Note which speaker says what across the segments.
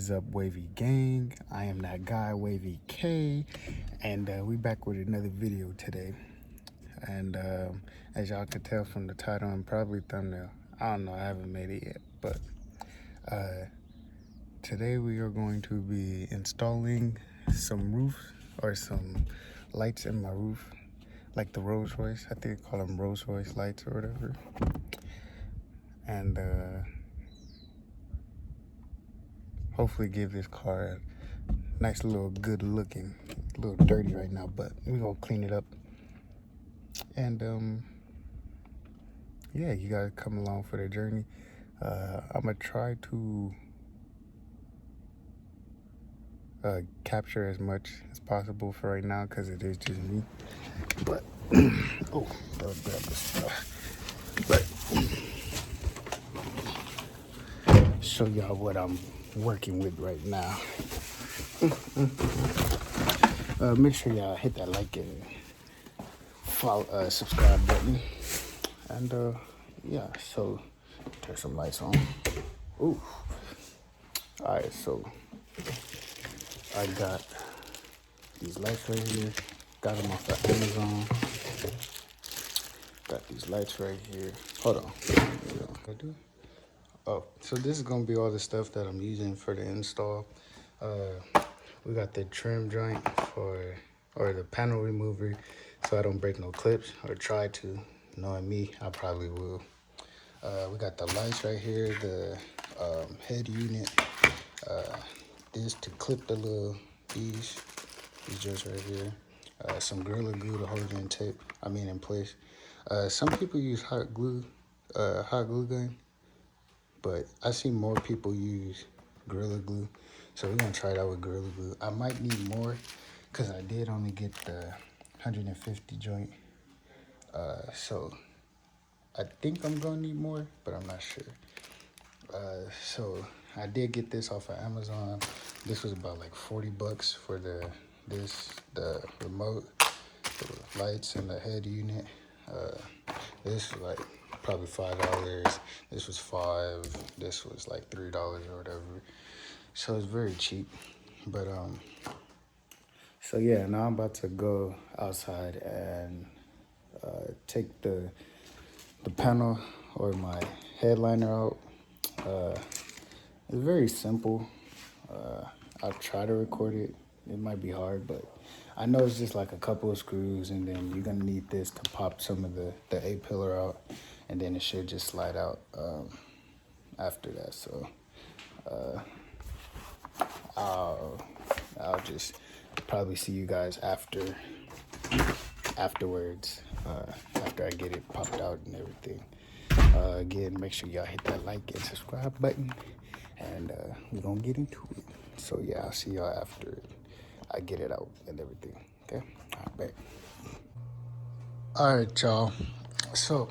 Speaker 1: is up, Wavy Gang? I am that guy, Wavy K, and we back with another video today. And as y'all could tell from the title and probably thumbnail, I don't know, I haven't made it yet, but today we are going to be installing some roof or some lights in my roof, like the Rolls Royce. I think they call them Rolls Royce lights or whatever. And hopefully give this car a nice little good looking, a little dirty right now, but we're gonna clean it up. And yeah, you guys come along for the journey. I'm gonna try to capture as much as possible for right now because it is just me. But oh, I'll grab this stuff. But show y'all what I'm working with right now. Make sure y'all hit that like and follow, subscribe button. And yeah, so turn some lights on. Ooh. All right, so I got these lights right here. Got them off of Amazon. Got these lights right here. Hold on. There we go. Oh, so this is gonna be all the stuff that I'm using for the install. We got the trim joint or the panel remover, so I don't break no clips or try to. Knowing me, I probably will. We got the lights right here, the head unit. This to clip the little these joints right here. Some Gorilla Glue to hold it in place. Some people use hot glue gun, but I see more people use Gorilla Glue, so we're gonna try it out with Gorilla Glue. I might need more because I did only get the 150 joint, so I think I'm gonna need more, but I'm not sure. So I did get this off of Amazon. This was about like 40 bucks for the remote, the lights, and the head unit. This was like probably $5. This was $5. This was like $3 or whatever. So it's very cheap. But so yeah, now I'm about to go outside and take the panel or my headliner out. It's very simple. I'll try to record it. It might be hard, but I know it's just like a couple of screws, and then you're gonna need this to pop some of the A-pillar out, and then it should just slide out after that. So I'll just probably see you guys afterwards, after I get it popped out and everything. Again, make sure y'all hit that like and subscribe button, and we're gonna get into it. So yeah, I'll see y'all after I get it out and everything. Okay, all right, back. All right, y'all. So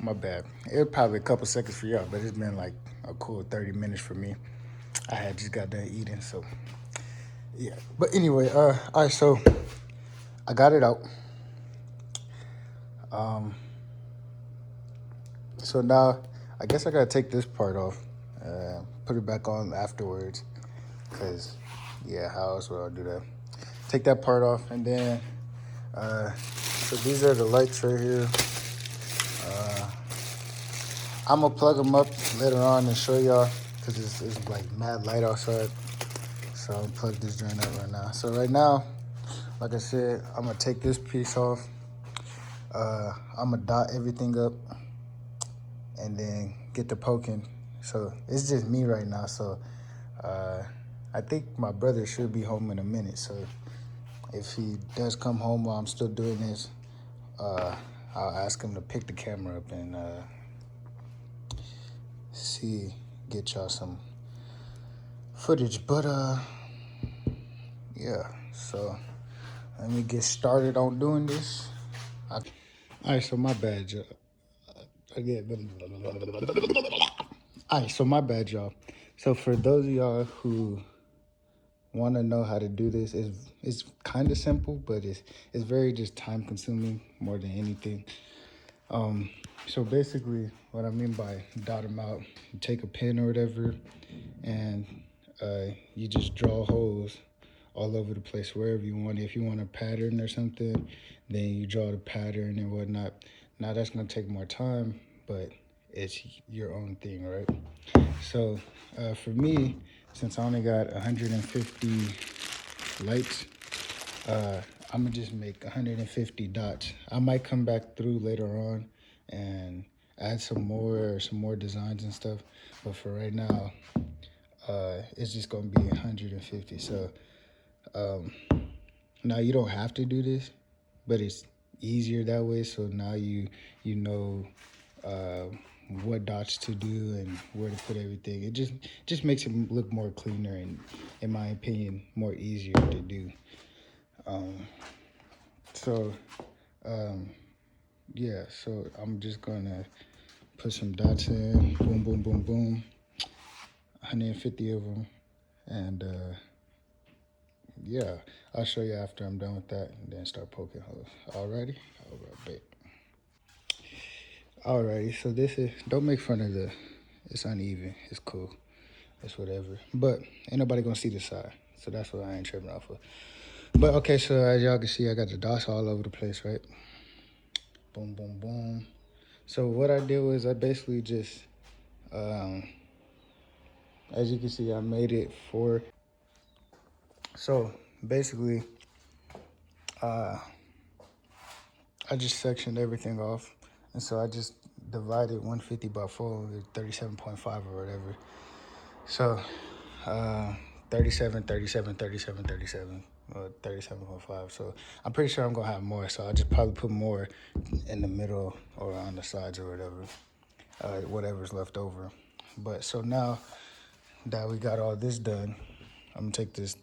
Speaker 1: my bad. It was probably a couple seconds for y'all, but it's been like a cool 30 minutes for me. I had just got done eating, so yeah. But anyway, all right, so I got it out. So now I guess I gotta take this part off, put it back on afterwards, cause yeah, how else would I do that? Take that part off, and then so these are the lights right here. I'm gonna plug them up later on and show y'all, cause it's like mad light outside. So I'll plug this joint up right now. So right now, like I said, I'm gonna take this piece off. I'm gonna dot everything up and then get to poking. So it's just me right now. So I think my brother should be home in a minute. So if he does come home while I'm still doing this, I'll ask him to pick the camera up and get y'all some footage. But yeah, so let me get started on doing this. All right, so my bad, y'all. All right, so my bad, y'all. So for those of y'all who want to know how to do this, it's kind of simple, but it's very just time consuming more than anything. So basically what I mean by dot them out, you take a pen or whatever, and you just draw holes all over the place wherever you want. If you want a pattern or something, then you draw the pattern and whatnot. Now that's gonna take more time, but it's your own thing, right? So for me, since I only got 150 lights, I'm gonna just make 150 dots. I might come back through later on and add some more designs and stuff, but for right now, it's just gonna be 150. So now you don't have to do this, but it's easier that way. So now you know what dots to do and where to put everything. It just makes it look more cleaner and, in my opinion, more easier to do. So yeah, so I'm just gonna put some dots in, boom, boom, boom, boom, 150 of them, and yeah, I'll show you after I'm done with that, and then start poking holes. Alrighty, all right, bet. Alrighty, so this is, don't make fun of it's uneven, it's cool, it's whatever, but ain't nobody gonna see the side, so that's what I ain't tripping off of. But okay, so as y'all can see, I got the dots all over the place, right? Boom, boom, boom. So what I did was I basically just, as you can see, I made it for, so basically, I just sectioned everything off. And so I just divided 150 by 4, 37.5 or whatever. So 37, 37, 37, 37, 37.5. So I'm pretty sure I'm gonna have more. So I'll just probably put more in the middle or on the sides or whatever, whatever's left over. But so now that we got all this done, I'm gonna take this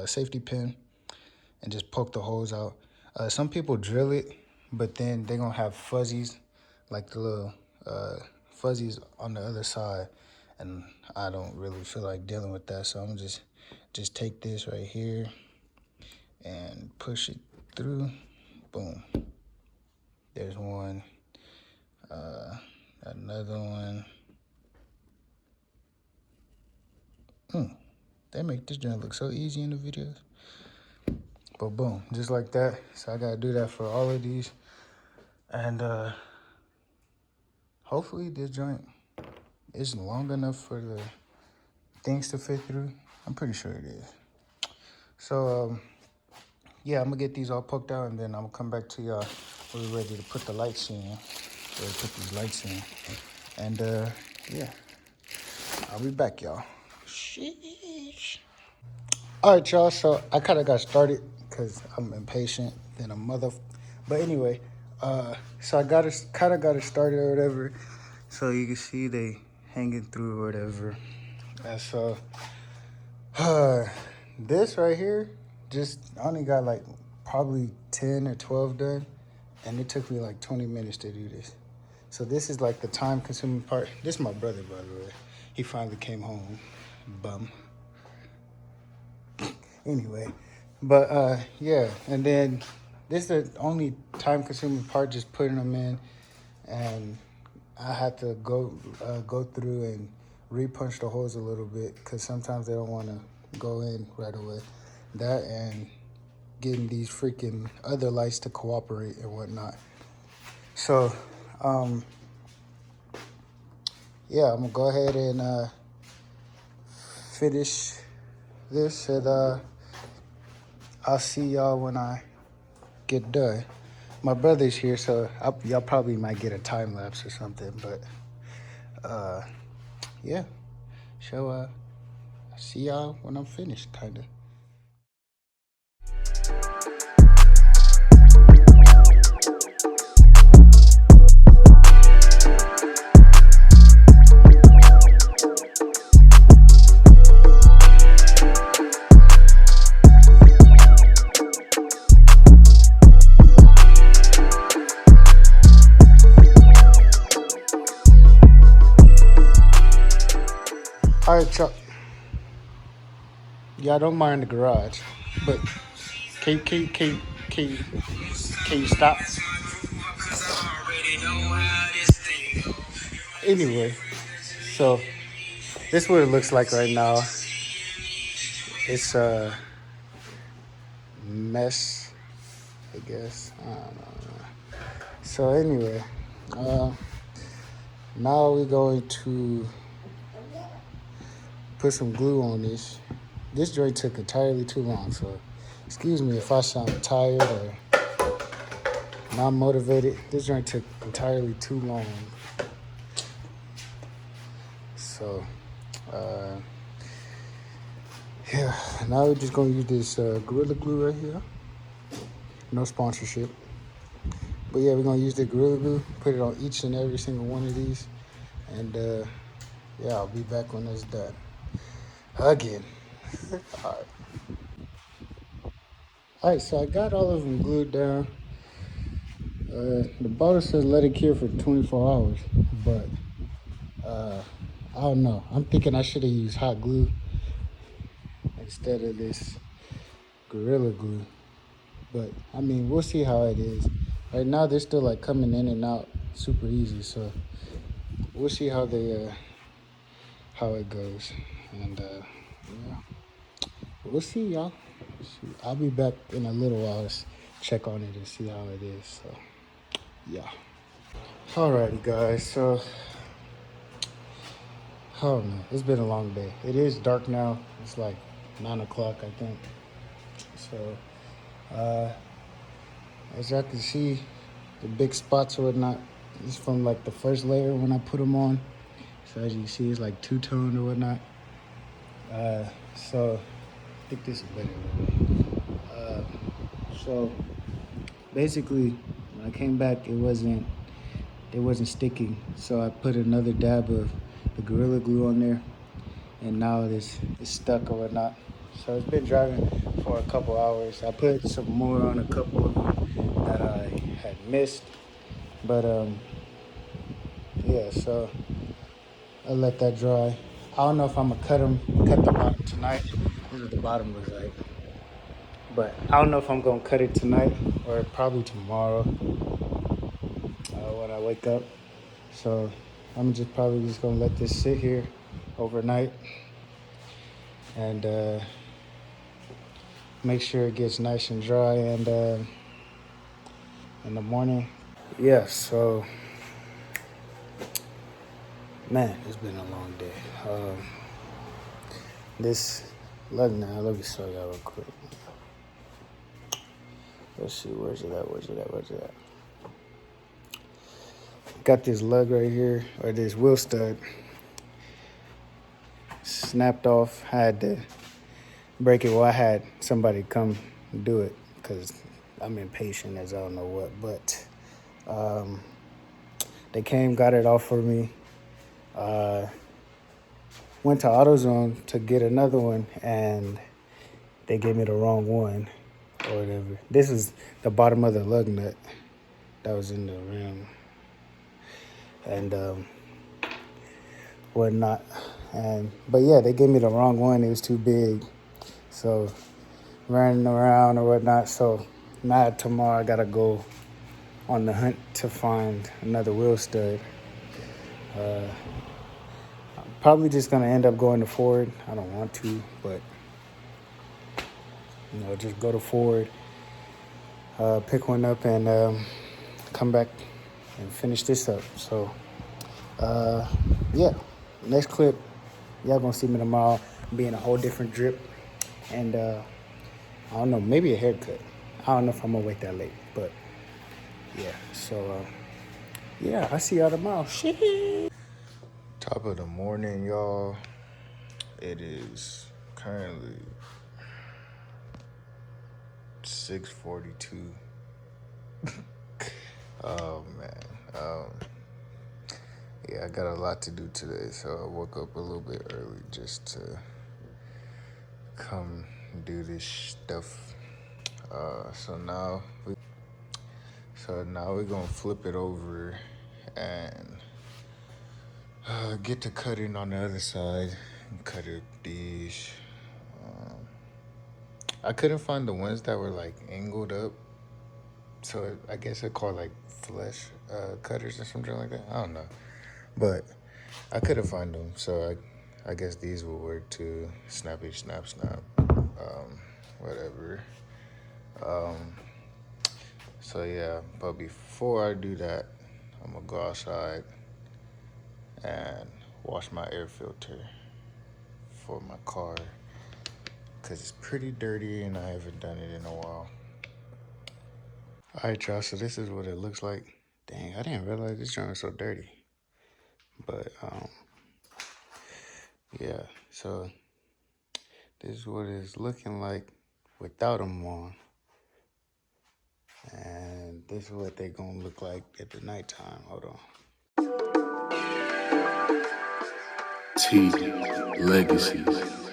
Speaker 1: safety pin and just poke the holes out. Some people drill it, but then they're gonna have fuzzies, like the little fuzzies on the other side, and I don't really feel like dealing with that. So I'm gonna just take this right here and push it through. Boom. There's one. Another one. They make this joint look so easy in the videos. But boom, just like that. So I gotta do that for all of these. And hopefully this joint is long enough for the things to fit through. I'm pretty sure it is. So yeah, I'm gonna get these all poked out, and then I'm gonna come back to y'all when we're ready to put the lights in. Ready to put these lights in. And yeah, I'll be back, y'all. Sheesh. All right, y'all, so I kind of got started because I'm impatient than a mother. But anyway, so I got it started or whatever. So you can see they hanging through or whatever. And so this right here, I only got like probably 10 or 12 done. And it took me like 20 minutes to do this. So this is like the time consuming part. This is my brother, by the way. He finally came home, bum. Anyway, but yeah, and then this is the only time-consuming part, just putting them in, and I had to go through and re-punch the holes a little bit because sometimes they don't want to go in right away. That and getting these freaking other lights to cooperate and whatnot. So, yeah, I'm gonna go ahead and finish this, and I'll see y'all when I get done. My brother's here, so y'all probably might get a time lapse or something, but yeah. So see y'all when I'm finished, kinda. All right, y'all. Yeah, I don't mind the garage, but can you stop? Anyway, so this is what it looks like right now. It's a mess, I guess. I don't know. So anyway, uh, now we're going to put some glue on this. This joint took entirely too long, so excuse me if I sound tired or not motivated. This joint took entirely too long. So, yeah, now we're just gonna use this Gorilla Glue right here. No sponsorship. But yeah, we're gonna use the Gorilla Glue, put it on each and every single one of these. And yeah, I'll be back when it's done. Again. Alright. Alright, so I got all of them glued down. The bottle says let it cure for 24 hours, but I don't know. I'm thinking I should have used hot glue instead of this Gorilla Glue. But I mean, we'll see how it is. Right now, they're still like coming in and out super easy, so we'll see how they how it goes. And yeah, we'll see, y'all. I'll be back in a little while to check on it and see how it is. So yeah. Alrighty, guys. So oh man, it's been a long day. It is dark now. It's like 9 o'clock, I think. So as y'all can see, the big spots or whatnot is from like the first layer when I put them on. So as you can see, it's like two-tone or whatnot. So I think this is better. So basically, when I came back, it wasn't sticking. So I put another dab of the Gorilla Glue on there, and now it's stuck or whatnot. So it's been driving for a couple hours. I put some more on a couple of them that I had missed, but yeah. So I'll let that dry. I don't know if I'm gonna cut the bottom tonight. This is what the bottom looks like. But I don't know if I'm gonna cut it tonight or probably tomorrow when I wake up. So I'm probably just gonna let this sit here overnight and make sure it gets nice and dry. And in the morning, yeah. So man, it's been a long day. This look now. Let me show y'all real quick. Let's see, where's it at? Got this lug right here, or this wheel stud, snapped off. Had to break it. Well, I had somebody come do it because I'm impatient as I don't know what. But they came, got it off for me. Went to AutoZone to get another one, and they gave me the wrong one or whatever. This is the bottom of the lug nut that was in the rim and whatnot. But yeah, they gave me the wrong one. It was too big, so running around or whatnot. So now tomorrow I gotta go on the hunt to find another wheel stud. I'm probably just gonna end up going to Ford. I don't want to, but just go to Ford, pick one up, and come back and finish this up. So yeah, next clip, y'all gonna see me tomorrow being a whole different drip, and I don't know, maybe a haircut. I don't know if I'm gonna wait that late, but yeah. So yeah, I see y'all tomorrow. Shit. Top of the morning, y'all. It is currently 6:42. Oh man. Yeah, I got a lot to do today, so I woke up a little bit early just to come do this stuff. So now we're gonna flip it over and get to cutting on the other side and cut it these. I couldn't find the ones that were like angled up, So I guess it's called like flesh cutters or something like that. I don't know, but I couldn't find them, so I guess these will work too. Snappy, snap, snap, whatever. So yeah, but before I do that, I'm gonna go outside and wash my air filter for my car because it's pretty dirty and I haven't done it in a while. All right, y'all, so this is what it looks like. Dang, I didn't realize this joint was so dirty. But, yeah, so this is what it's looking like without them on. And this is what they gonna look like at the nighttime. Hold on.
Speaker 2: T Legacies.